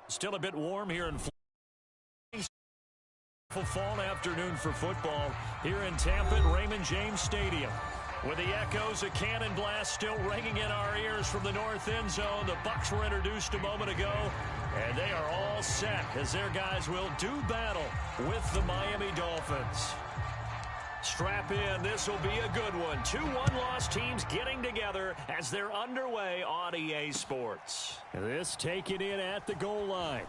Still a bit warm here in Florida. Fall afternoon for football here in Tampa at Raymond James Stadium. With the echoes of cannon blast still ringing in our ears from the north end zone, the Bucs were introduced a moment ago, and they are all set as their guys will do battle with the Miami Dolphins. Strap in, this will be a good one. 2 one-loss teams getting together as they're underway on EA Sports. This taken in at the goal line.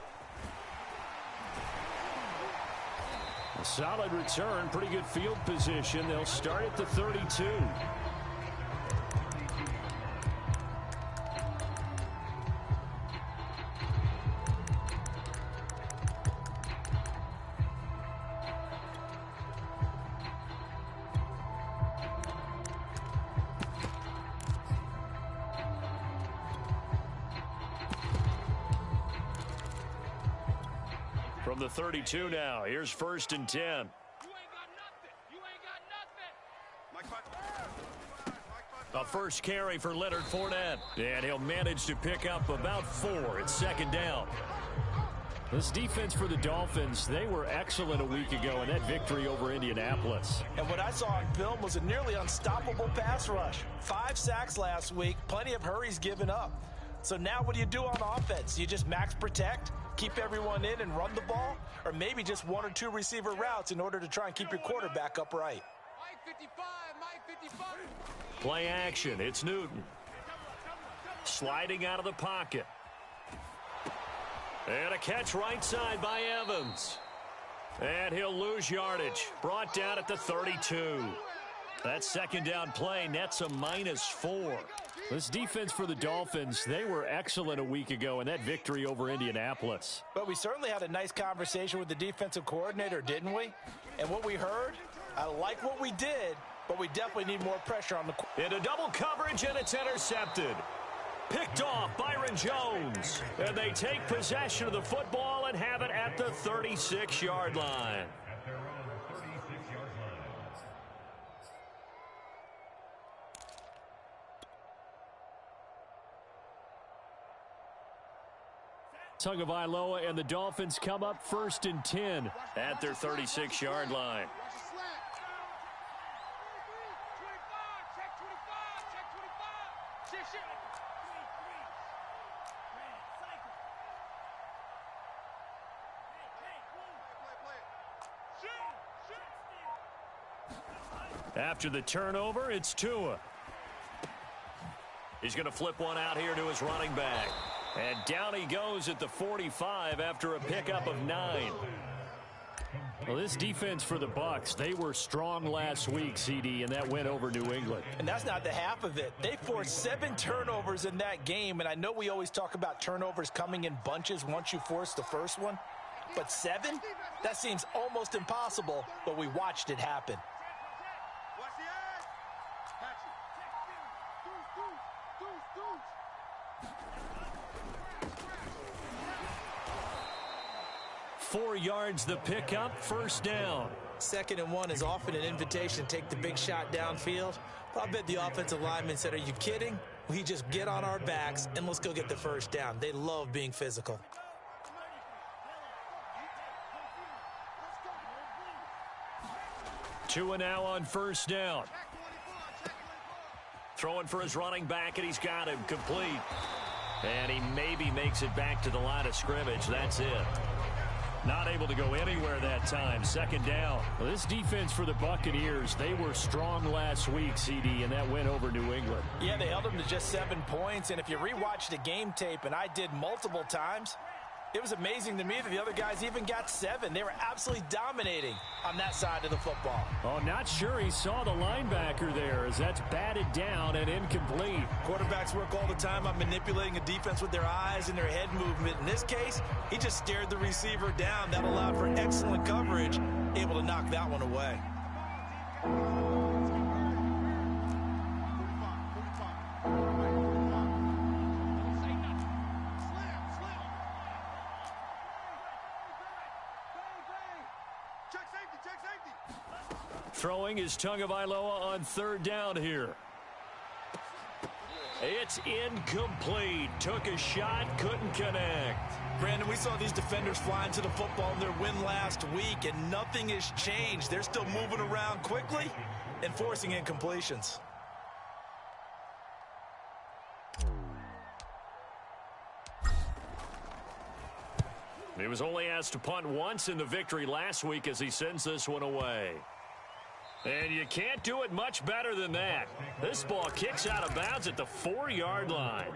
A solid return, pretty good field position. They'll start at the 32. From the 32 now, here's 1st and 10. A first carry for Leonard Fournette, and he'll manage to pick up about 4. It's 2nd down. This defense for the Dolphins, they were excellent a week ago in that victory over Indianapolis. And what I saw on film was a nearly unstoppable pass rush. 5 sacks last week, plenty of hurries given up. So now what do you do on offense? You just max protect, keep everyone in and run the ball, or maybe just 1 or 2 receiver routes in order to try and keep your quarterback upright. Play action, it's Newton. Sliding out of the pocket. And a catch right side by Evans. And he'll lose yardage. Brought down at the 32. That 2nd down play nets a -4. This defense for the Dolphins, they were excellent a week ago in that victory over Indianapolis. But we certainly had a nice conversation with the defensive coordinator, didn't we? And what we heard, I like what we did, but we definitely need more pressure on the... Into double coverage, and it's intercepted. Picked off Byron Jones. And they take possession of the football and have it at the 36-yard line. Tagovailoa and the Dolphins come up 1st and 10 at their 36-yard line. After the turnover, it's Tua. He's going to flip one out here to his running back. And down he goes at the 45 after a pickup of 9. Well, this defense for the Bucs, they were strong last week, CD, and that went over New England. And that's not the half of it. They forced 7 turnovers in that game, and I know we always talk about turnovers coming in bunches once you force the first one. But 7? That seems almost impossible, but we watched it happen. 4 yards the pickup, 1st down. 2nd and 1 is often an invitation to take the big shot downfield. But I bet the offensive lineman said, are you kidding? We just get on our backs and let's go get the 1st down. They love being physical. Tua now on 1st down. Throwing for his running back, and he's got him complete. And he maybe makes it back to the line of scrimmage. That's it. Not able to go anywhere that time. 2nd down. Well, this defense for the Buccaneers, they were strong last week, CD, and that went over New England. Yeah, they held them to just 7 points. And if you rewatch the game tape, and I did multiple times, it was amazing to me that the other guys even got 7. They were absolutely dominating on that side of the football. Oh, not sure he saw the linebacker there as that's batted down and incomplete. Quarterbacks work all the time on manipulating a defense with their eyes and their head movement. In this case, he just stared the receiver down. That allowed for excellent coverage, able to knock that one away. Throwing is Tagovailoa on 3rd down here. It's incomplete. Took a shot, couldn't connect. Brandon, we saw these defenders flying to the football in their win last week, and nothing has changed. They're still moving around quickly and forcing incompletions. He was only asked to punt once in the victory last week as he sends this one away. And you can't do it much better than that. This ball kicks out of bounds at the 4-yard line.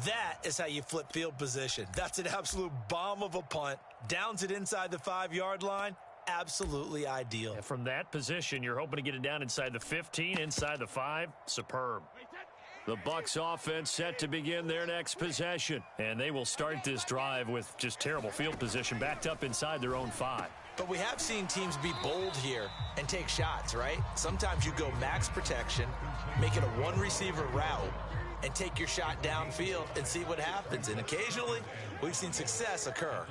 That is how you flip field position. That's an absolute bomb of a punt. Downs it inside the 5-yard line. Absolutely ideal. And from that position, you're hoping to get it down inside the 15, inside the 5. Superb. The Bucs offense set to begin their next possession. And they will start this drive with just terrible field position backed up inside their own 5. But we have seen teams be bold here and take shots, right? Sometimes you go max protection, make it a one-receiver route, and take your shot downfield and see what happens. And occasionally, we've seen success occur.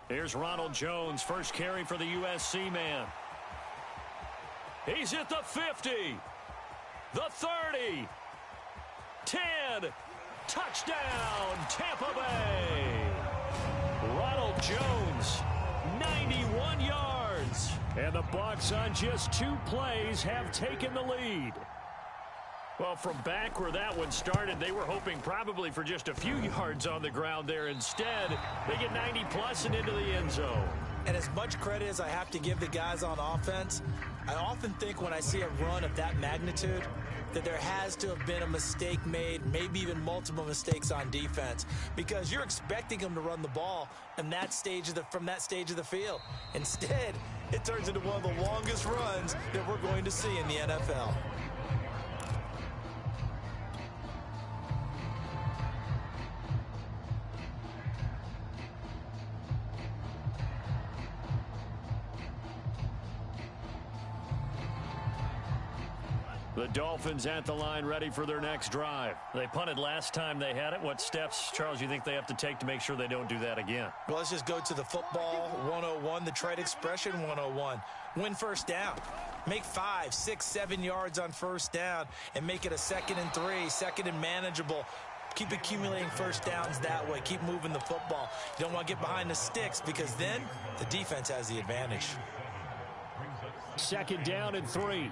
Here's Ronald Jones, first carry for the USC man. He's at the 50, the 30, 10, touchdown, Tampa Bay. Ronald Jones, 91 yards. And the Bucs on just 2 plays have taken the lead. Well, from back where that one started, they were hoping probably for just a few yards on the ground there. Instead, they get 90-plus and into the end zone. And as much credit as I have to give the guys on offense, I often think when I see a run of that magnitude that there has to have been a mistake made, maybe even multiple mistakes on defense, because you're expecting them to run the ball in that stage from that stage of the field. Instead, it turns into one of the longest runs that we're going to see in the NFL. The Dolphins at the line ready for their next drive. They punted last time they had it. What steps, Charles, you think they have to take to make sure they don't do that again? Well, let's just go to the football 101, the trade expression 101. Win first down. Make 5, 6, 7 yards on first down and make it a 2nd and 3, 2nd and manageable. Keep accumulating first downs that way. Keep moving the football. You don't want to get behind the sticks because then the defense has the advantage. 2nd down and 3.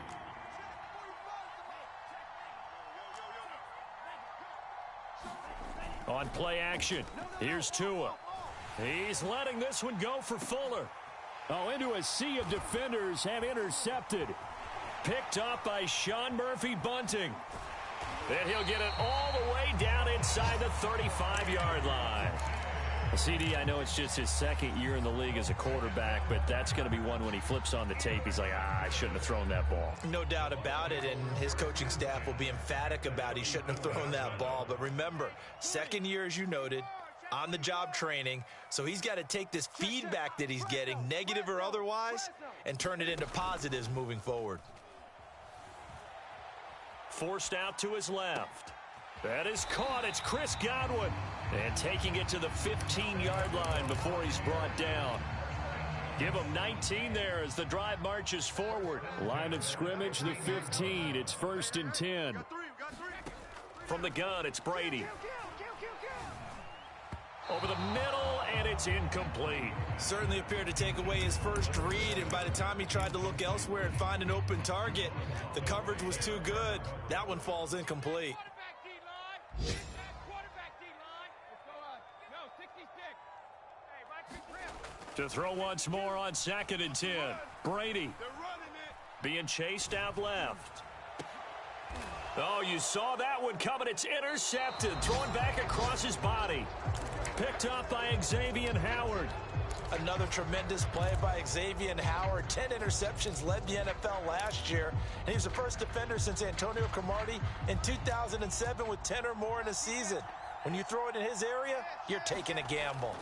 On play action, here's Tua. He's letting this one go for Fuller. Oh, into a sea of defenders and intercepted. Picked up by Sean Murphy-Bunting. And he'll get it all the way down inside the 35-yard line. CD, I know it's just his 2nd year in the league as a quarterback, but that's going to be one when he flips on the tape. He's like, I shouldn't have thrown that ball. No doubt about it, and his coaching staff will be emphatic about he shouldn't have thrown that ball. But remember, 2nd year, as you noted, on-the-job training, so he's got to take this feedback that he's getting, negative or otherwise, and turn it into positives moving forward. Forced out to his left. That is caught. It's Chris Godwin. And taking it to the 15-yard line before he's brought down. Give him 19 there as the drive marches forward. Line of scrimmage, the 15. It's 1st and 10. From the gun, it's Brady. Over the middle, and it's incomplete. Certainly appeared to take away his first read, and by the time he tried to look elsewhere and find an open target, the coverage was too good. That one falls incomplete. To throw once more on 2nd and 10. Brady being chased out left. Oh, you saw that one coming. It's intercepted. Thrown back across his body. Picked up by Xavier Howard. Another tremendous play by Xavier Howard. 10 interceptions, led the NFL last year. And he was the first defender since Antonio Cromartie in 2007 with 10 or more in a season. When you throw it in his area, you're taking a gamble.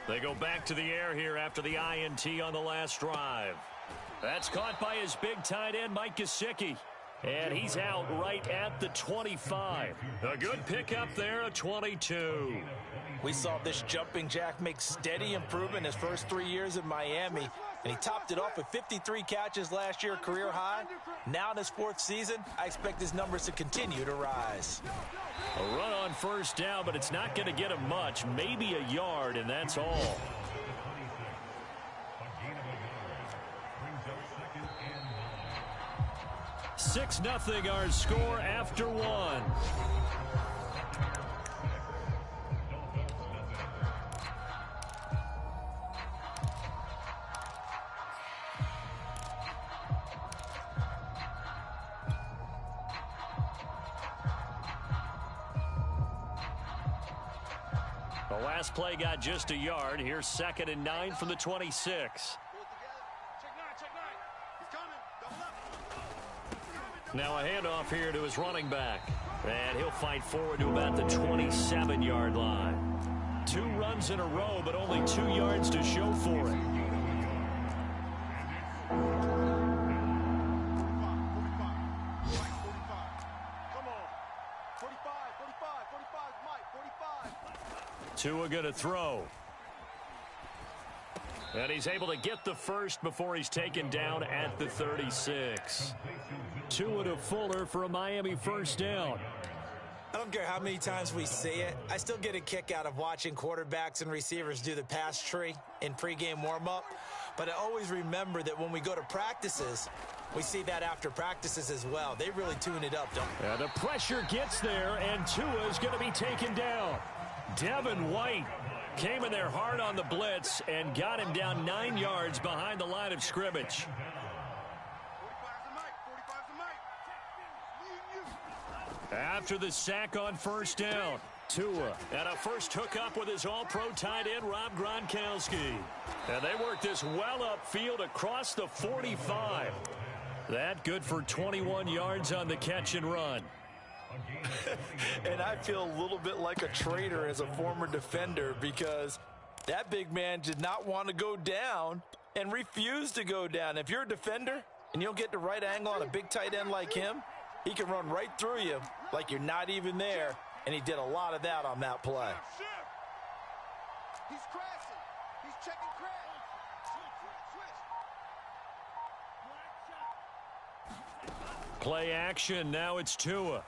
They go back to the air here after the INT on the last drive. That's caught by his big tight end, Mike Gesicki. And he's out right at the 25. A good pickup there, a 22. We saw this jumping jack make steady improvement his first 3 years in Miami, and he topped it off with 53 catches last year, career high. Now in his 4th season, I expect his numbers to continue to rise. A run on first down, but it's not going to get him much, maybe a yard, and that's all. Six nothing our score after one. The last play got just a yard. Here's 2nd and 9 from the 26. Now a handoff here to his running back. And he'll fight forward to about the 27-yard line. 2 runs in a row, but only 2 yards to show for it. Tua going to throw. And he's able to get the first before he's taken down at the 36. Tua to Fuller for a Miami first down. I don't care how many times we see it. I still get a kick out of watching quarterbacks and receivers do the pass tree in pregame warm-up. But I always remember that when we go to practices, we see that after practices as well. They really tune it up, don't they? And the pressure gets there, and Tua's going to be taken down. Devin White came in there hard on the blitz and got him down 9 yards behind the line of scrimmage. After the sack on first down, Tua and a first hookup with his all-pro tight end, Rob Gronkowski. And they work this well upfield across the 45. That good for 21 yards on the catch and run. And I feel a little bit like a traitor as a former defender because that big man did not want to go down and refused to go down. If you're a defender and you'll get the right angle on a big tight end like him, he can run right through you like you're not even there, and he did a lot of that on that play. He's crashing. He's checking crash. Play action. Now it's Tua.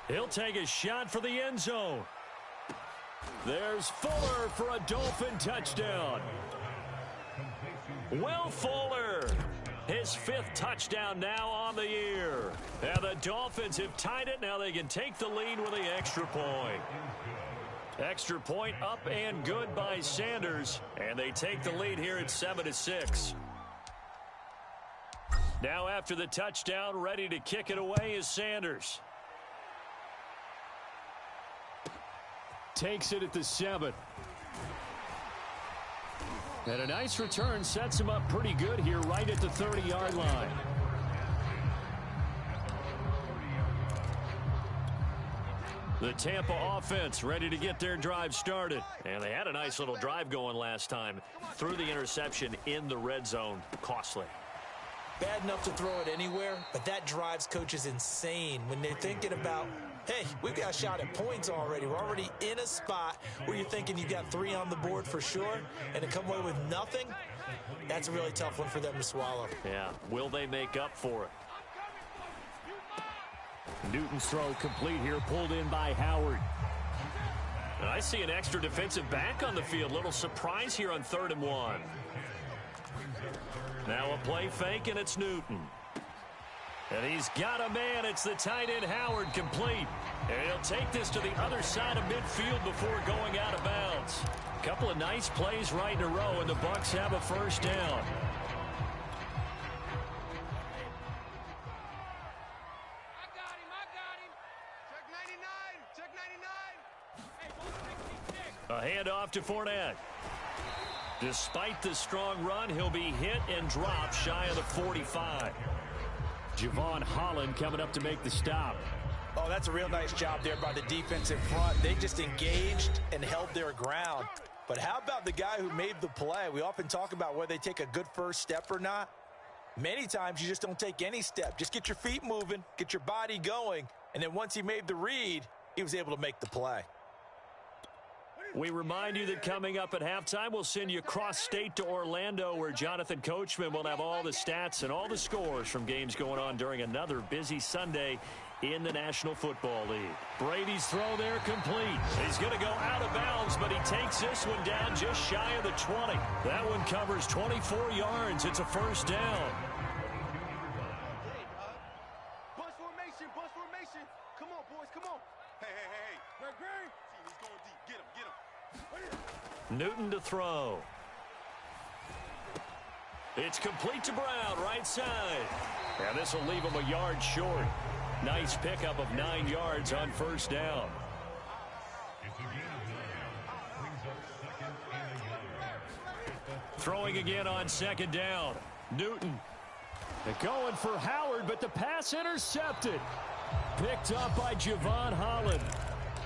He'll take a shot for the end zone. There's Fuller for a Dolphin touchdown. Will Fuller, his 5th touchdown now on the year. And the Dolphins have tied it. Now they can take the lead with the extra point. Extra point up and good by Sanders. And they take the lead here at 7-6. Now after the touchdown, ready to kick it away is Sanders. Takes it at the 7. And a nice return sets him up pretty good here right at the 30-yard line. The Tampa offense ready to get their drive started. And they had a nice little drive going last time. Threw the interception in the red zone. Costly. Bad enough to throw it anywhere, but that drives coaches insane when they're thinking about, hey, we've got a shot at points already. We're already in a spot where you're thinking you got 3 on the board for sure, and to come away with nothing, that's a really tough one for them to swallow. Yeah, will they make up for it? Newton's throw complete here, pulled in by Howard. And I see an extra defensive back on the field. Little surprise here on 3rd and 1. Now a play fake, and it's Newton. And he's got a man. It's the tight end Howard, complete. And he'll take this to the other side of midfield before going out of bounds. A couple of nice plays right in a row, and the Bucs have a first down. I got him. Check 99. Hey, 166. A handoff to Fournette. Despite the strong run, he'll be hit and dropped shy of the 45. Javon Holland coming up to make the stop. Oh, that's a real nice job there by the defense in front. They just engaged and held their ground. But how about the guy who made the play? We often talk about whether they take a good first step or not. Many times you just don't take any step. Just get your feet moving, get your body going, and then once he made the read, he was able to make the play. We remind you that coming up at halftime, we'll send you cross-state to Orlando, where Jonathan Coachman will have all the stats and all the scores from games going on during another busy Sunday in the National Football League. Brady's throw there complete. He's going to go out of bounds, but he takes this one down just shy of the 20. That one covers 24 yards. It's a first down. Bunch formation, bunch formation. Come on, boys, come on. Hey. Greg. See, he's going deep. Get him. Newton to throw. It's complete to Brown, right side. And this will leave him a yard short. Nice pickup of 9 yards on first down. Throwing again on second down. Newton. They're going for Howard, but the pass intercepted. Picked up by Javon Holland.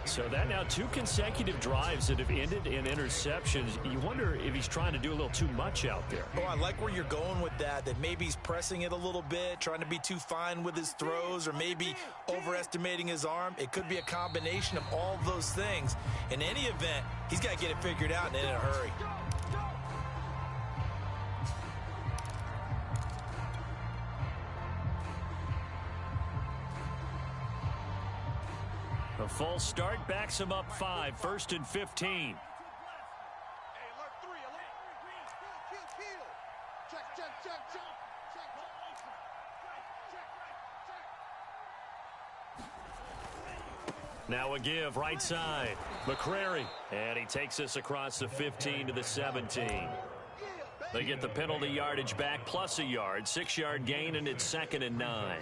So that now 2 consecutive drives that have ended in interceptions. You wonder if he's trying to do a little too much out there. Oh, I like where you're going with that maybe he's pressing it a little bit, trying to be too fine with his throws, or maybe overestimating his arm. It could be a combination of all of those things. In any event, he's got to get it figured out and in a hurry. A false start backs him up 5, 1st and 15. Hey, alert 3, alert. Kill. Check. Now a give right side. McCrary. And he takes us across the 15 to the 17. They get the penalty yardage back plus a yard. 6-yard gain, and it's 2nd and 9.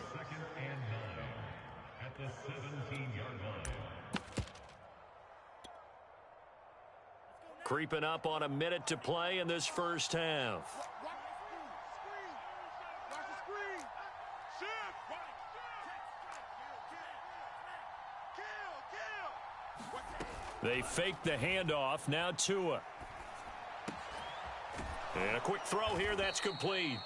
Creeping up on a minute to play in this first half. Watch the screen. Shift. Kill. They fake the handoff. Now Tua. And a quick throw here. That's complete.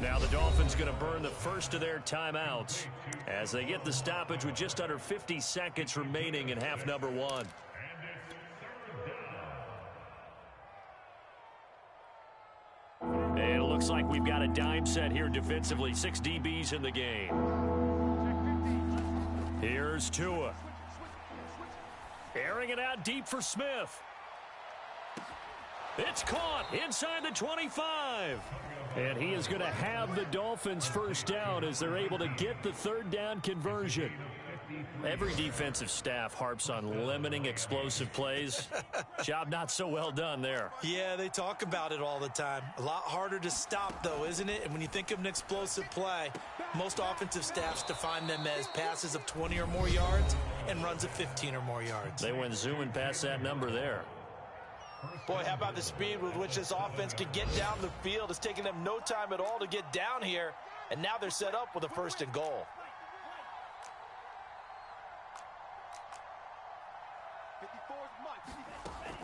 Now the Dolphins going to burn the first of their timeouts as they get the stoppage with just under 50 seconds remaining in half number 1. And it looks like we've got a dime set here defensively. 6 DBs in the game. Here's Tua. Airing it out deep for Smith. It's caught inside the 25. And he is going to have the Dolphins first down as they're able to get the 3rd down conversion. Every defensive staff harps on limiting explosive plays. Job not so well done there. Yeah, they talk about it all the time. A lot harder to stop, though, isn't it? And when you think of an explosive play, most offensive staffs define them as passes of 20 or more yards and runs of 15 or more yards. They went zooming past that number there. Boy, how about the speed with which this offense can get down the field? It's taken them no time at all to get down here, and now they're set up with a 1st and goal.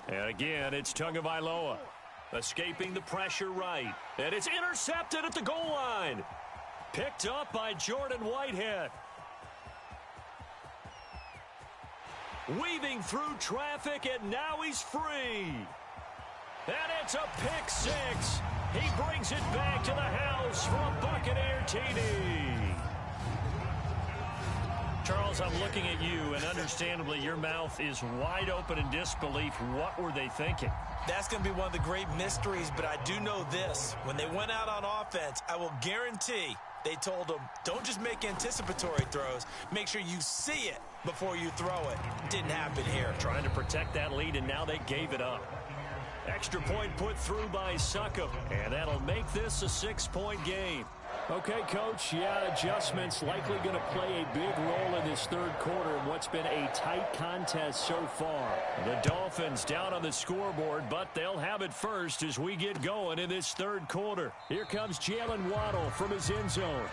And again, it's Tagovailoa escaping the pressure right. And it's intercepted at the goal line. Picked up by Jordan Whitehead. Weaving through traffic, and now he's free. And it's a pick 6. He brings it back to the house for a Buccaneer TD. Charles, I'm looking at you, and understandably your mouth is wide open in disbelief. What were they thinking? That's going to be one of the great mysteries, but I do know this. When they went out on offense, I will guarantee they told them, don't just make anticipatory throws. Make sure you see it before you throw it. Didn't happen here. Trying to protect that lead, and now they gave it up. Extra point put through by Succop, and that'll make this a 6-point game. Okay, Coach, yeah, adjustments likely going to play a big role in this 3rd quarter in what's been a tight contest so far. The Dolphins down on the scoreboard, but they'll have it first as we get going in this 3rd quarter. Here comes Jalen Waddle from his end zone.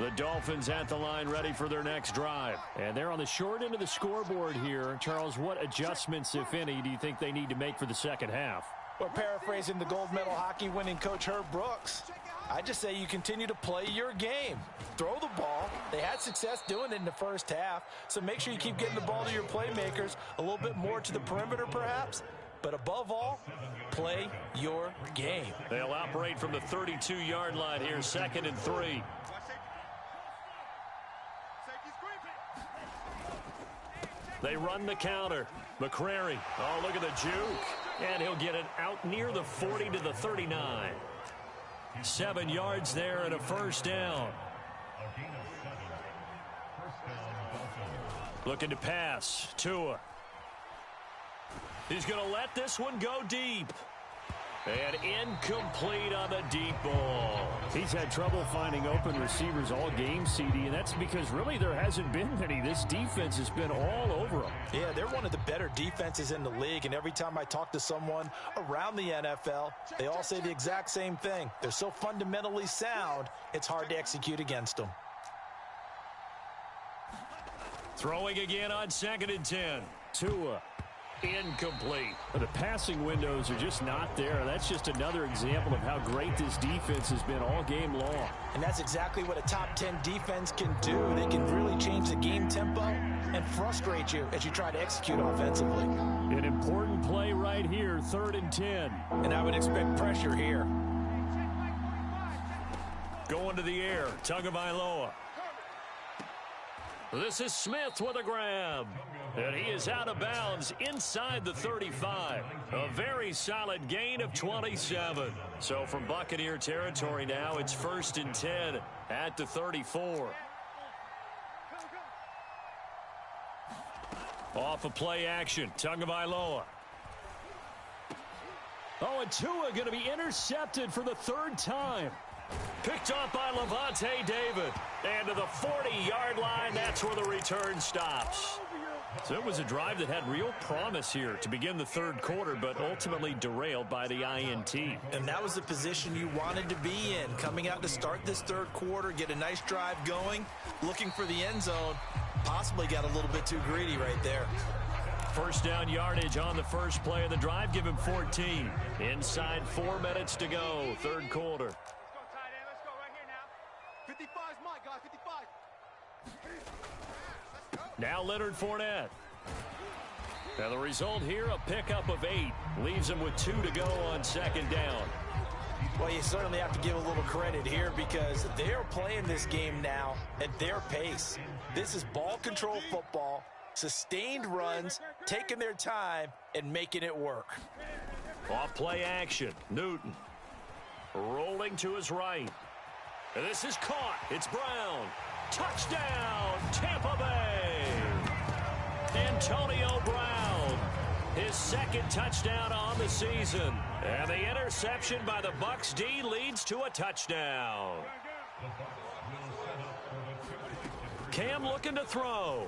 The Dolphins at the line ready for their next drive. And they're on the short end of the scoreboard here. Charles, what adjustments, if any, do you think they need to make for the second half? Well, paraphrasing the gold medal hockey winning coach Herb Brooks, I just say you continue to play your game. Throw the ball. They had success doing it in the first half, so make sure you keep getting the ball to your playmakers, a little bit more to the perimeter perhaps, but above all, play your game. They'll operate from the 32-yard line here, 2nd and 3. They run the counter. McCrary. Oh, look at the juke. And he'll get it out near the 40 to the 39. 7 yards there and a first down. Looking to pass. Tua. He's going to let this one go deep. And incomplete on the deep ball. He's had trouble finding open receivers all game, CD, and that's because really there hasn't been many. This defense has been all over them. Yeah, they're one of the better defenses in the league, and every time I talk to someone around the NFL, they all say the exact same thing. They're so fundamentally sound, it's hard to execute against them. Throwing again on 2nd and 10. Tua. Incomplete. The passing windows are just not there. That's just another example of how great this defense has been all game long. And that's exactly what a top 10 defense can do. They can really change the game tempo and frustrate you as you try to execute offensively. An important play right here, 3rd and 10. And I would expect pressure here. Going to the air, Tagovailoa. This is Smith with a grab. And he is out of bounds inside the 35. A very solid gain of 27. So from Buccaneer territory now, it's 1st and 10 at the 34. Off of play action, Tagovailoa. Oh, and Tua going to be intercepted for the 3rd time. Picked off by Levante David. And to the 40-yard line, that's where the return stops. So it was a drive that had real promise here to begin the 3rd quarter, but ultimately derailed by the INT. And that was the position you wanted to be in. Coming out to start this 3rd quarter, get a nice drive going, looking for the end zone. Possibly got a little bit too greedy right there. First down yardage on the first play of the drive. Give him 14. Inside 4 minutes to go, 3rd quarter. 55's mine, guys, 55. Now Leonard Fournette. Now the result here, a pickup of 8. Leaves him with 2 to go on 2nd down. Well, you certainly have to give a little credit here because they're playing this game now at their pace. This is ball control football, sustained runs, taking their time, and making it work. Off play action, Newton. Rolling to his right. And this is caught. It's Brown. Touchdown, Tampa Bay. Antonio Brown. His 2nd touchdown on the season. And the interception by the Bucs D leads to a touchdown. Cam looking to throw.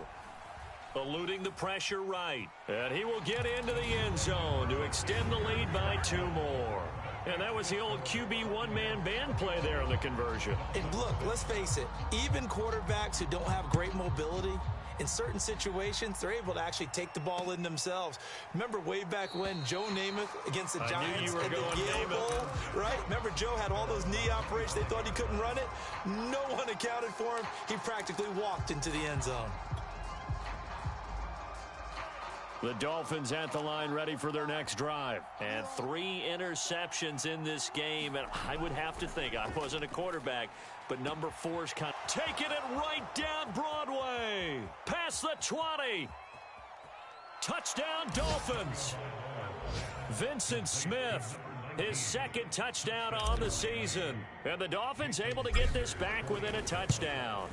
Eluding the pressure right. And he will get into the end zone to extend the lead by 2 more. And that was the old QB one-man band play there on the conversion. And look, let's face it, even quarterbacks who don't have great mobility, in certain situations, they're able to actually take the ball in themselves. Remember way back when Joe Namath against the Giants at the Yale Bowl, right? Remember Joe had all those knee operations. They thought he couldn't run it. No one accounted for him. He practically walked into the end zone. The Dolphins at the line ready for their next drive. And 3 interceptions in this game. And I would have to think, I wasn't a quarterback, but number 4's kind of taking it right down Broadway. Past the 20. Touchdown Dolphins. Vincent Smith, his 2nd touchdown on the season. And the Dolphins able to get this back within a touchdown.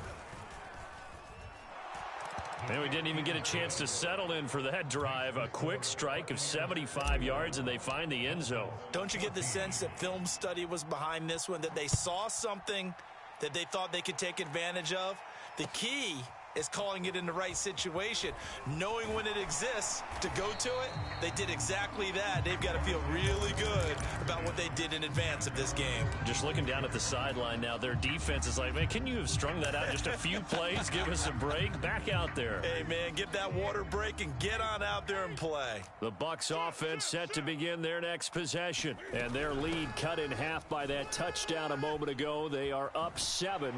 And we didn't even get a chance to settle in for that drive. A quick strike of 75 yards, and they find the end zone. Don't you get the sense that film study was behind this one, that they saw something that they thought they could take advantage of? The key is calling it in the right situation. Knowing when it exists to go to it, they did exactly that. They've got to feel really good about what they did in advance of this game. Just looking down at the sideline now, their defense is like, man, can you have strung that out just a few plays? Give us a break. Back out there. Hey, man, give that water break and get on out there and play. The Bucs offense set to begin their next possession. And their lead cut in half by that touchdown a moment ago. They are up 7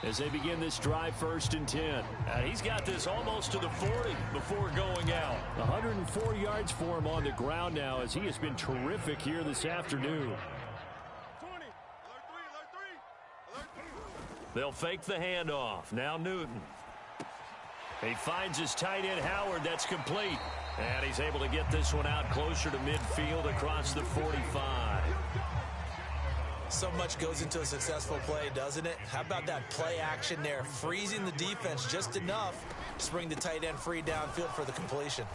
as they begin this drive, 1st and 10. He's got this almost to the 40 before going out. 104 yards for him on the ground now as he has been terrific here this afternoon. They'll fake the handoff. Now Newton. He finds his tight end Howard. That's complete. And he's able to get this one out closer to midfield across the 45. So much goes into a successful play, doesn't it? How about that play action there? Freezing the defense just enough to bring the tight end free downfield for the completion.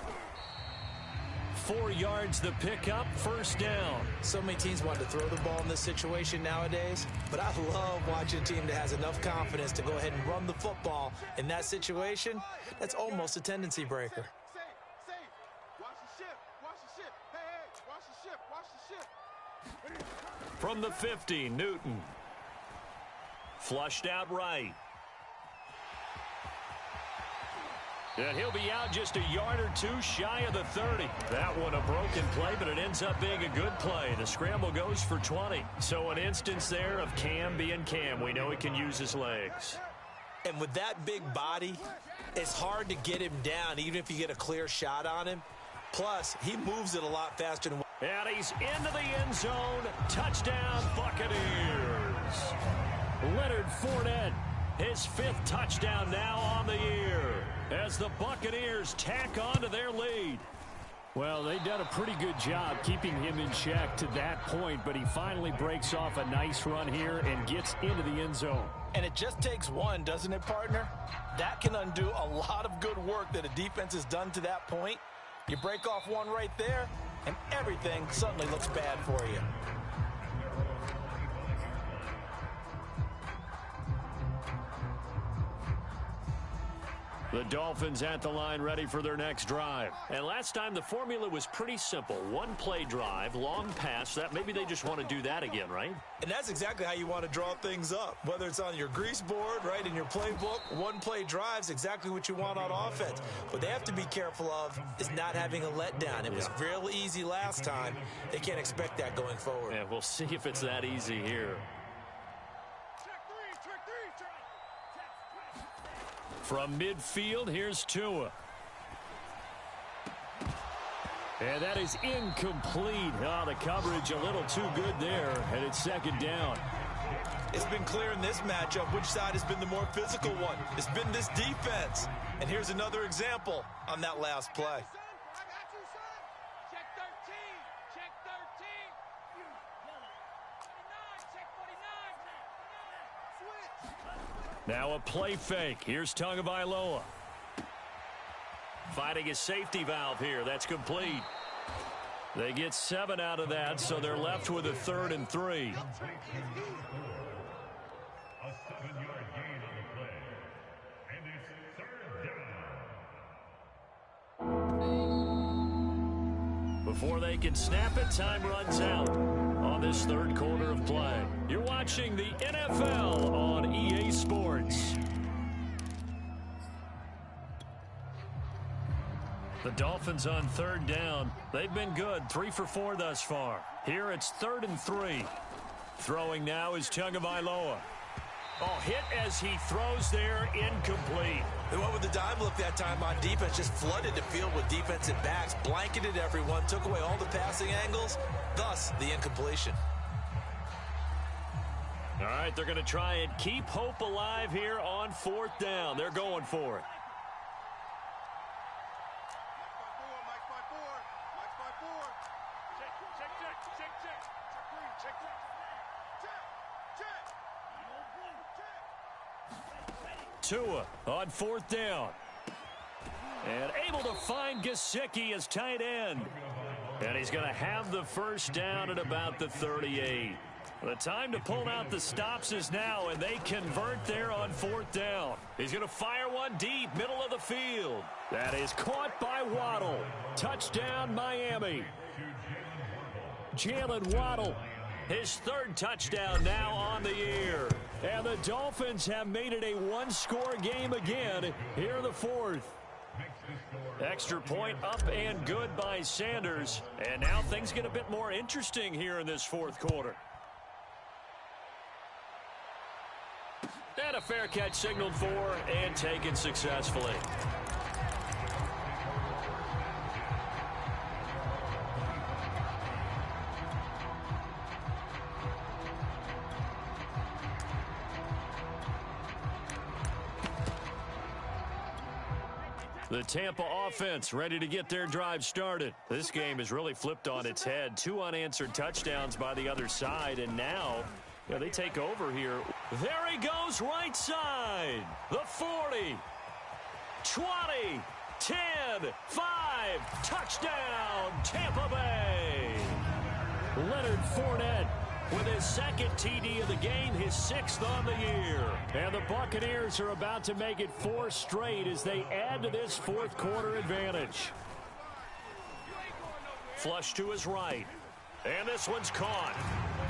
4 yards the pickup, 1st down. So many teams want to throw the ball in this situation nowadays, but I love watching a team that has enough confidence to go ahead and run the football in that situation. That's almost a tendency breaker. From the 50, Newton. Flushed out right. And he'll be out just a yard or two shy of the 30. That one a broken play, but it ends up being a good play. The scramble goes for 20. So an instance there of Cam being Cam. We know he can use his legs. And with that big body, it's hard to get him down, even if you get a clear shot on him. Plus, he moves it a lot faster than... And he's into the end zone. Touchdown, Buccaneers. Leonard Fournette, his 5th touchdown now on the year, as the Buccaneers tack on to their lead. Well, they've done a pretty good job keeping him in check to that point, but he finally breaks off a nice run here and gets into the end zone. And it just takes one, doesn't it, partner? That can undo a lot of good work that a defense has done to that point. You break off one right there, and everything suddenly looks bad for you. The Dolphins at the line ready for their next drive. And last time the formula was pretty simple. One play drive, long pass. That maybe they just want to do that again, right? And that's exactly how you want to draw things up. Whether it's on your grease board, right, in your playbook, one play drive's exactly what you want on offense. What they have to be careful of is not having a letdown. It was real easy last time. They can't expect that going forward. Yeah, we'll see if it's that easy here. From midfield, here's Tua. And that is incomplete. Oh, the coverage a little too good there, and it's 2nd down. It's been clear in this matchup which side has been the more physical one. It's been this defense. And here's another example on that last play. Now a play fake. Here's Tagovailoa. Finding a safety valve here. That's complete. They get 7 out of that, so they're left with a 3rd and 3. A 7-yard gain on the play. And it's 3rd down. Before they can snap it, time runs out on this 3rd quarter of play. You're watching the NFL on EA Sports. The Dolphins on 3rd down. They've been good, 3 for 4 thus far. Here it's 3rd and 3. Throwing now is Tagovailoa. Oh, hit as he throws there, incomplete. They went with the dime look that time on defense, just flooded the field with defensive backs, blanketed everyone, took away all the passing angles, thus the incompletion. All right, they're going to try and keep hope alive here on 4th down. They're going for it. Tua on 4th down. And able to find Gesicki as tight end. And he's going to have the 1st down at about the 38. The time to pull out the stops is now, and they convert there on 4th down. He's going to fire one deep, middle of the field. That is caught by Waddle. Touchdown, Miami. Jalen Waddle, his 3rd touchdown now on the year. And the Dolphins have made it a one-score game again here in the 4th. Extra point up and good by Sanders. And now things get a bit more interesting here in this 4th quarter. And a fair catch signaled for and taken successfully. The Tampa offense ready to get their drive started. This game is really flipped on its head. 2 unanswered touchdowns by the other side, and now they take over here. There he goes, right side. The 40, 20, 10, 5, touchdown, Tampa Bay. Leonard Fournette with his 2nd TD of the game, his 6th on the year. And the Buccaneers are about to make it 4 straight as they add to this 4th quarter advantage. Flush to his right. And this one's caught.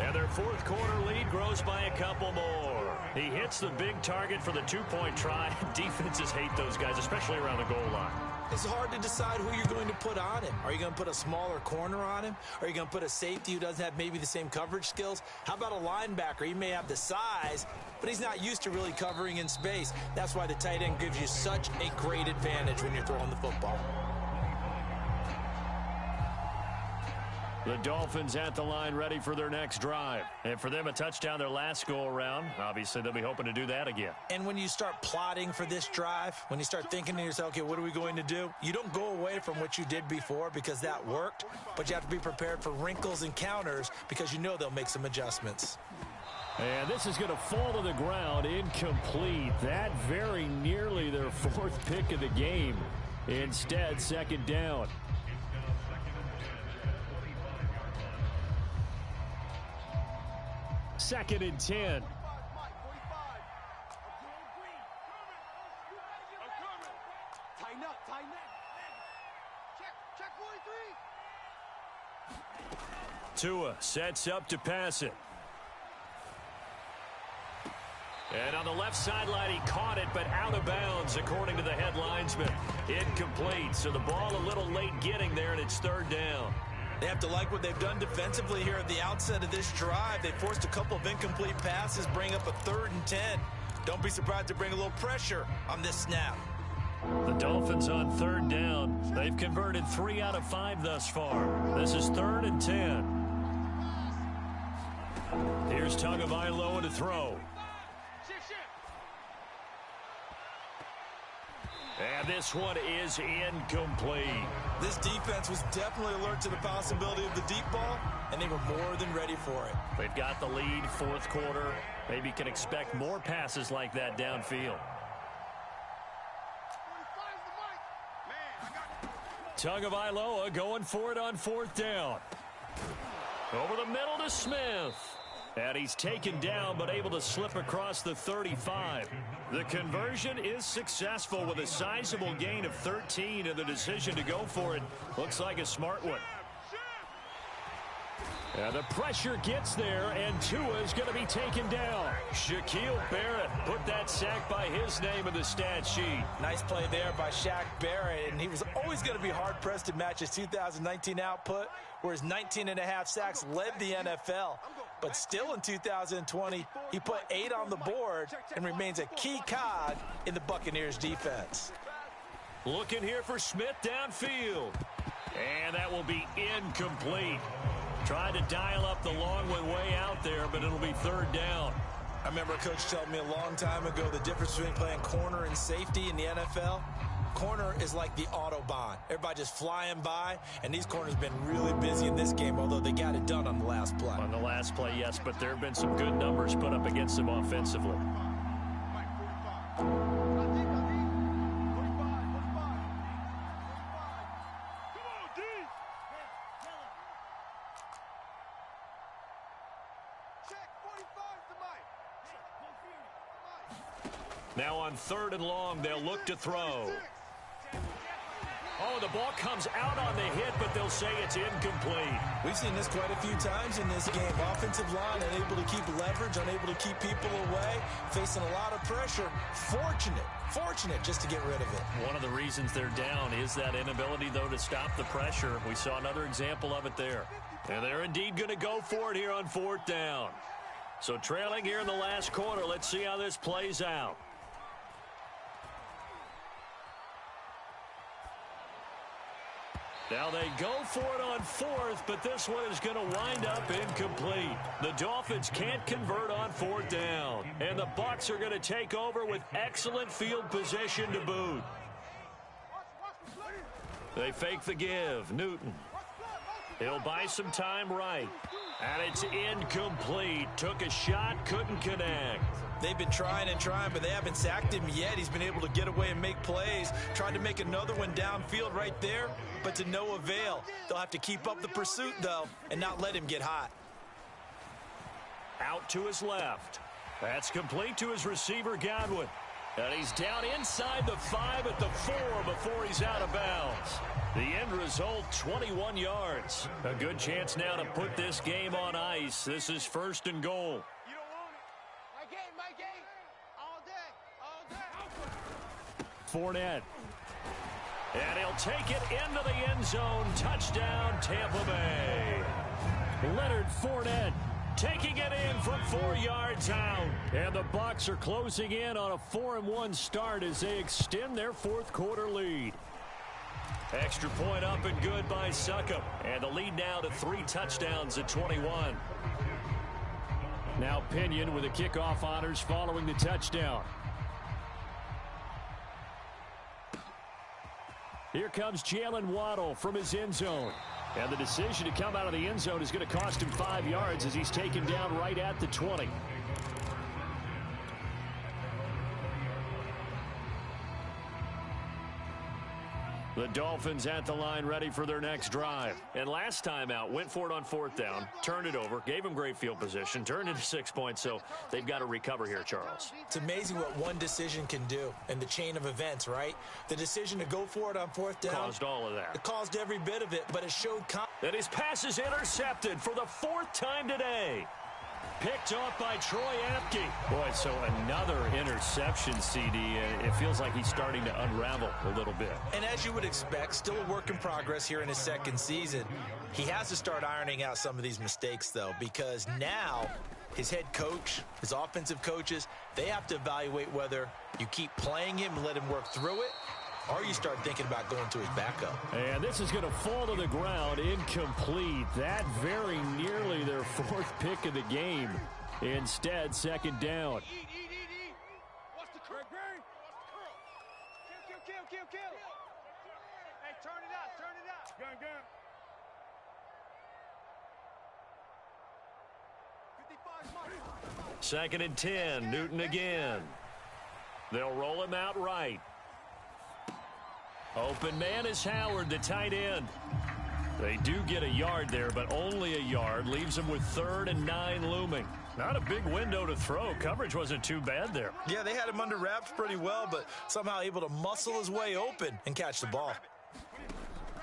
And their 4th quarter lead grows by a couple more. He hits the big target for the 2-point try. Defenses hate those guys, especially around the goal line. It's hard to decide who you're going to put on him. Are you going to put a smaller corner on him? Are you going to put a safety who doesn't have maybe the same coverage skills? How about a linebacker? He may have the size, but he's not used to really covering in space. That's why the tight end gives you such a great advantage when you're throwing the football. The Dolphins at the line ready for their next drive. And for them, a touchdown their last go-around. Obviously, they'll be hoping to do that again. And when you start plotting for this drive, when you start thinking to yourself, okay, what are we going to do? You don't go away from what you did before because that worked, but you have to be prepared for wrinkles and counters because you know they'll make some adjustments. And this is going to fall to the ground, incomplete. That very nearly their 4th pick of the game. Instead, 2nd down. Second and 10. Tighten up, tighten up. Check 43. Tua sets up to pass it. And on the left sideline, he caught it, but out of bounds, according to the head linesman. Incomplete, so the ball a little late getting there, and it's 3rd down. They have to like what they've done defensively here at the outset of this drive. They forced a couple of incomplete passes, bring up a 3rd and 10. Don't be surprised to bring a little pressure on this snap. The Dolphins on 3rd down. They've converted 3 out of 5 thus far. This is 3rd and 10. Here's Tagovailoa to throw. And this one is incomplete. This defense was definitely alert to the possibility of the deep ball, and they were more than ready for it. They've got the lead, 4th quarter. Maybe can expect more passes like that downfield. Tagovailoa going for it on 4th down. Over the middle to Smith. And he's taken down, but able to slip across the 35. The conversion is successful with a sizable gain of 13, and the decision to go for it looks like a smart one. And the pressure gets there, and Tua is going to be taken down. Shaquille Barrett put that sack by his name in the stat sheet. Nice play there by Shaq Barrett, and he was always going to be hard-pressed to match his 2019 output, where his 19.5 sacks led the NFL. But still in 2020, he put 8 on the board and remains a key cog in the Buccaneers defense. Looking here for Smith downfield. And that will be incomplete. Tried to dial up the long one way out there, but it'll be 3rd down. I remember a coach telling me a long time ago the difference between playing corner and safety in the NFL. Corner is like the Autobahn. Everybody just flying by, and these corners have been really busy in this game, although they got it done on the last play. On the last play, yes, but there have been some good numbers put up against them offensively. Now on 3rd and long, they'll look to throw. Oh, the ball comes out on the hit, but they'll say it's incomplete. We've seen this quite a few times in this game. Offensive line unable to keep leverage, unable to keep people away, facing a lot of pressure. Fortunate just to get rid of it. One of the reasons they're down is that inability, though, to stop the pressure. We saw another example of it there. And they're indeed going to go for it here on 4th down. So trailing here in the last quarter, let's see how this plays out. Now they go for it on 4th, but this one is going to wind up incomplete. The Dolphins can't convert on 4th down. And the Bucs are going to take over with excellent field position to boot. They fake the give. Newton. He'll buy some time right. And it's incomplete. Took a shot, couldn't connect. They've been trying and trying, but they haven't sacked him yet. He's been able to get away and make plays. Tried to make another one downfield right there, but to no avail. They'll have to keep up the pursuit, though, and not let him get hot. Out to his left. That's complete to his receiver, Godwin. And he's down inside the 5 at the 4 before he's out of bounds. The end result, 21 yards. A good chance now to put this game on ice. This is 1st and goal. My game, all day. Fournette. And he'll take it into the end zone. Touchdown, Tampa Bay. Leonard Fournette taking it in from 4 yards out. And the Bucs are closing in on a 4-1 start as they extend their 4th quarter lead. Extra point up and good by Succop. And the lead now to 3 touchdowns at 21. Now Pinion with the kickoff honors following the touchdown. Here comes Jalen Waddle from his end zone. And the decision to come out of the end zone is going to cost him 5 yards as he's taken down right at the 20. The Dolphins at the line ready for their next drive. And last time out, went for it on 4th down, turned it over, gave them great field position, turned into 6 points, so they've got to recover here, Charles. It's amazing what one decision can do in the chain of events, right? The decision to go for it on 4th down. Caused all of that. It caused every bit of it, but it showed that his pass is intercepted for the 4th time today. Picked off by Troy Apke. Boy, so another interception, CD. It feels like he's starting to unravel a little bit. And as you would expect, still a work in progress here in his 2nd season. He has to start ironing out some of these mistakes, though, because now his head coach, his offensive coaches, they have to evaluate whether you keep playing him and let him work through it, or you start thinking about going to his backup. And this is going to fall to the ground, incomplete. That very nearly their 4th pick of the game. Instead, 2nd down. Watch the curl. Kill. Hey, turn it out. Gun. 55 2nd and 10, Newton again. They'll roll him out right. Open man is Howard, the tight end. They do get a yard there, but only a yard. Leaves them with 3rd and 9 looming. Not a big window to throw. Coverage wasn't too bad there. Yeah, they had him under wraps pretty well, but somehow able to muscle his way open and catch the ball.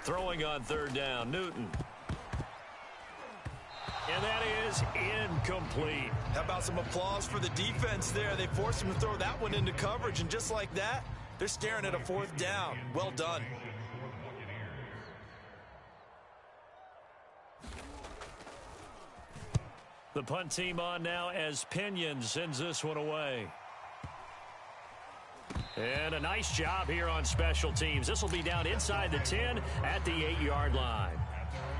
Throwing on 3rd down, Newton. And that is incomplete. How about some applause for the defense there? They forced him to throw that one into coverage, and just like that, they're staring at a 4th down. Well done. The punt team on now as Pinion sends this one away. And a nice job here on special teams. This will be down inside the 10 at the 8-yard line.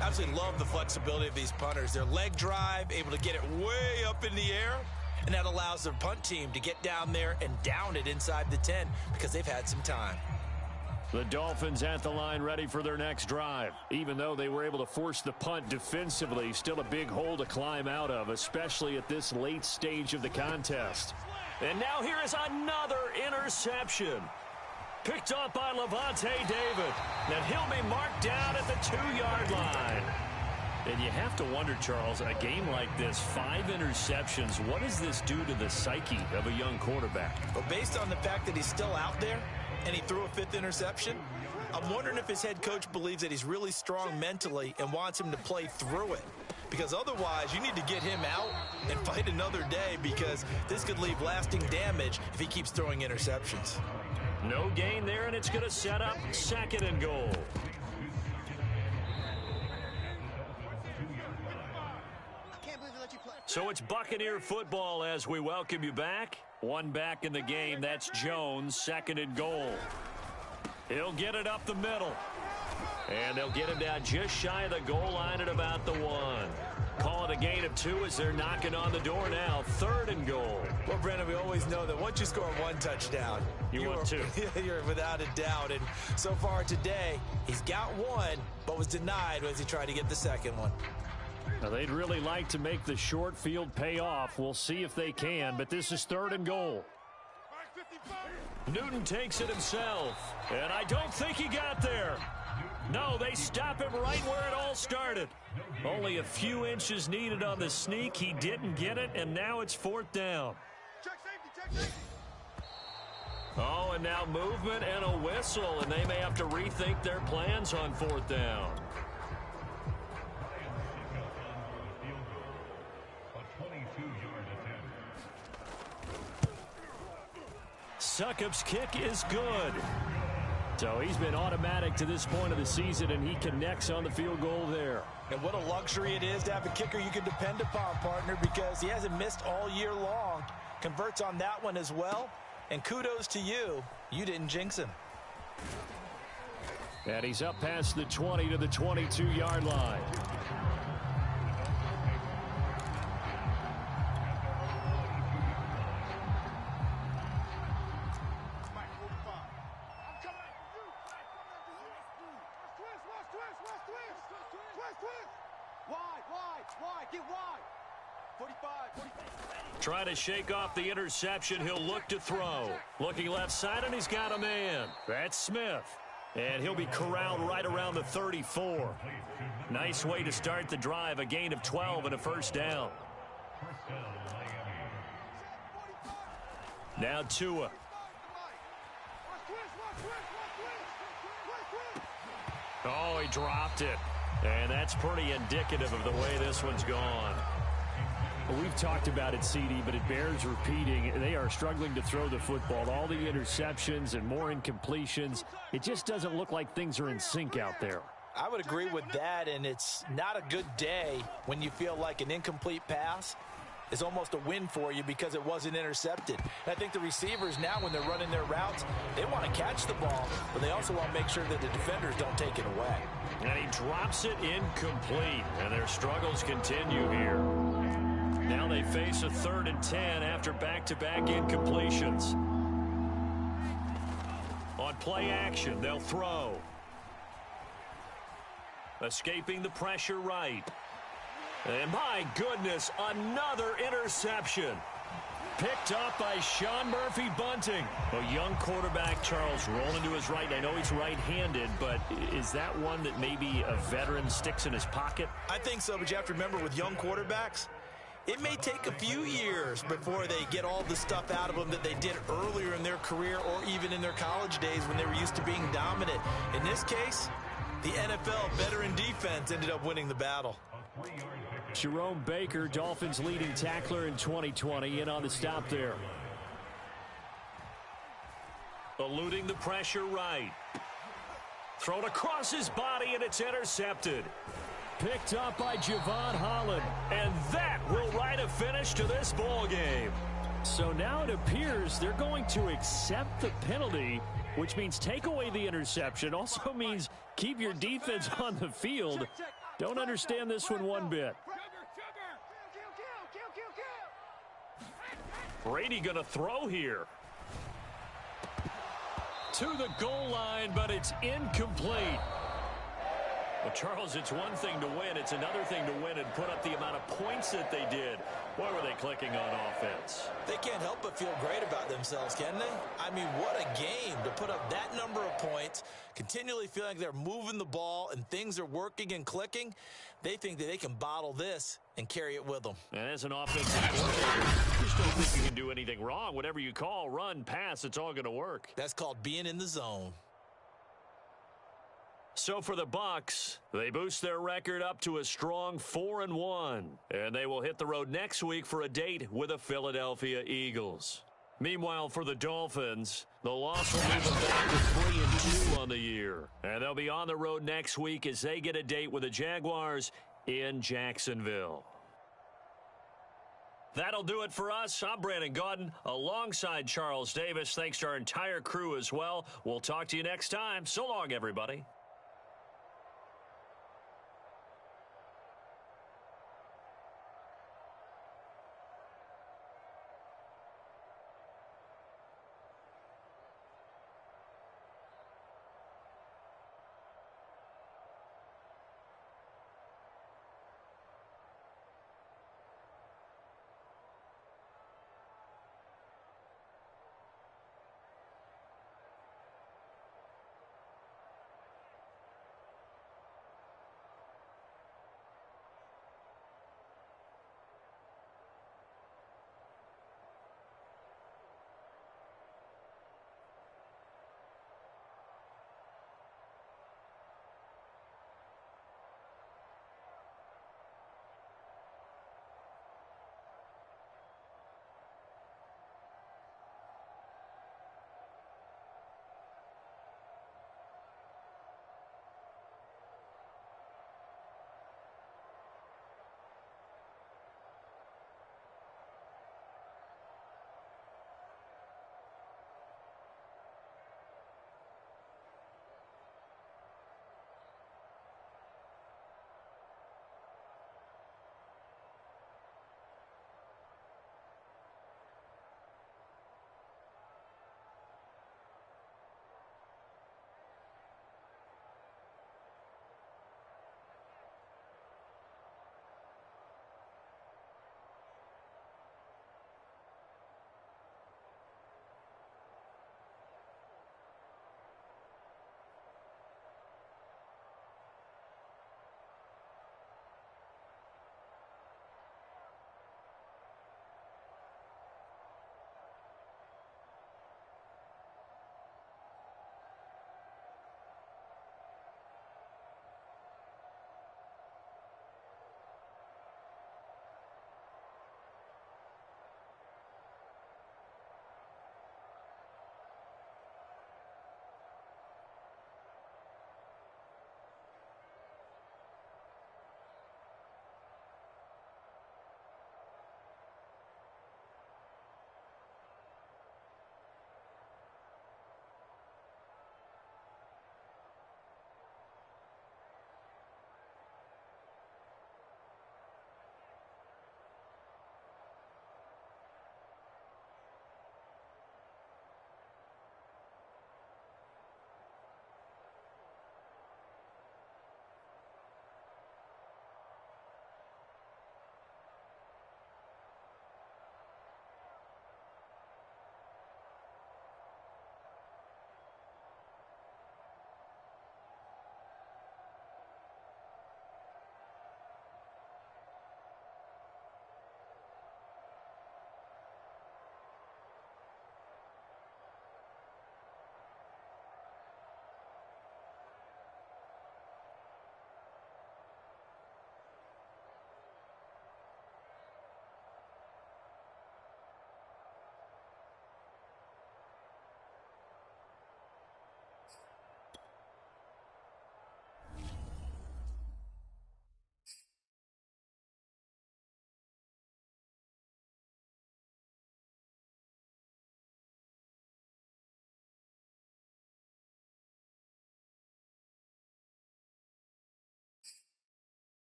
Absolutely love the flexibility of these punters. Their leg drive, able to get it way up in the air, and that allows their punt team to get down there and down it inside the 10 because they've had some time. The Dolphins at the line ready for their next drive. Even though they were able to force the punt defensively, still a big hole to climb out of, especially at this late stage of the contest. And now here is another interception. Picked up by Levante David. And he'll be marked down at the 2-yard line. And you have to wonder, Charles, a game like this, 5 interceptions, what does this do to the psyche of a young quarterback? Well, based on the fact that he's still out there and he threw a 5th interception, I'm wondering if his head coach believes that he's really strong mentally and wants him to play through it. Because otherwise, you need to get him out and fight another day, because this could leave lasting damage if he keeps throwing interceptions. No gain there, and it's going to set up 2nd and goal. So it's Buccaneer football as we welcome you back. One back in the game. That's Jones, 2nd and goal. He'll get it up the middle. And they'll get him down just shy of the goal line at about the 1. Call it a gain of 2 as they're knocking on the door now. 3rd and goal. Well, Brandon, we always know that once you score 1 touchdown, you want 2. You're without a doubt. And so far today, he's got 1, but was denied as he tried to get the 2nd one. Now, they'd really like to make the short field pay off. We'll see if they can, but this is 3rd and goal. Newton takes it himself, and I don't think he got there. No, they stop him right where it all started. Only a few inches needed on the sneak. He didn't get it, and now it's 4th down. Oh, and now movement and a whistle, and they may have to rethink their plans on 4th down. Succop's kick is good. So he's been automatic to this point of the season, and he connects on the field goal there. And what a luxury it is to have a kicker you can depend upon, partner, because he hasn't missed all year long. Converts on that one as well. And kudos to you. You didn't jinx him. And he's up past the 20 to the 22-yard line. Trying to shake off the interception. He'll look to throw. Looking left side, and he's got a man. That's Smith. And he'll be corralled right around the 34. Nice way to start the drive. A gain of 12 and a 1st down. Now Tua. Oh, he dropped it. And that's pretty indicative of the way this one's gone. We've talked about it, CD, but it bears repeating. They are struggling to throw the football. All the interceptions and more incompletions. It just doesn't look like things are in sync out there. I would agree with that, and it's not a good day when you feel like an incomplete pass is almost a win for you because it wasn't intercepted. And I think the receivers now, when they're running their routes, they want to catch the ball, but they also want to make sure that the defenders don't take it away. And he drops it incomplete, and their struggles continue here. Now they face a 3rd and 10 after back-to-back incompletions. On play action, they'll throw. Escaping the pressure right. And my goodness, another interception. Picked up by Sean Murphy-Bunting. A young quarterback, Charles, rolling to his right. I know he's right-handed, but is that one that maybe a veteran sticks in his pocket? I think so, but you have to remember with young quarterbacks, it may take a few years before they get all the stuff out of them that they did earlier in their career or even in their college days when they were used to being dominant. In this case, the NFL veteran defense ended up winning the battle. Jerome Baker, Dolphins leading tackler in 2020, in on the stop there. Eluding the pressure right. Thrown across his body, and it's intercepted. Picked up by Javon Holland, and that will write a finish to this ball game. So now it appears they're going to accept the penalty, which means take away the interception. Also means keep your defense on the field. Don't understand this one bit. Brady going to throw here. To the goal line, but it's incomplete. Well, Charles, it's one thing to win. It's another thing to win and put up the amount of points that they did. Boy, were they clicking on offense. They can't help but feel great about themselves, can they? I mean, what a game to put up that number of points, continually feeling like they're moving the ball and things are working and clicking. They think that they can bottle this and carry it with them. And as an offensive coordinator, you just don't think you can do anything wrong. Whatever you call, run, pass, it's all going to work. That's called being in the zone. So for the Bucs, they boost their record up to a strong 4-1. And they will hit the road next week for a date with the Philadelphia Eagles. Meanwhile, for the Dolphins, the loss will move them back to 3-2 on the year. And they'll be on the road next week as they get a date with the Jaguars in Jacksonville. That'll do it for us. I'm Brandon Gaudin alongside Charles Davis. Thanks to our entire crew as well. We'll talk to you next time. So long, everybody.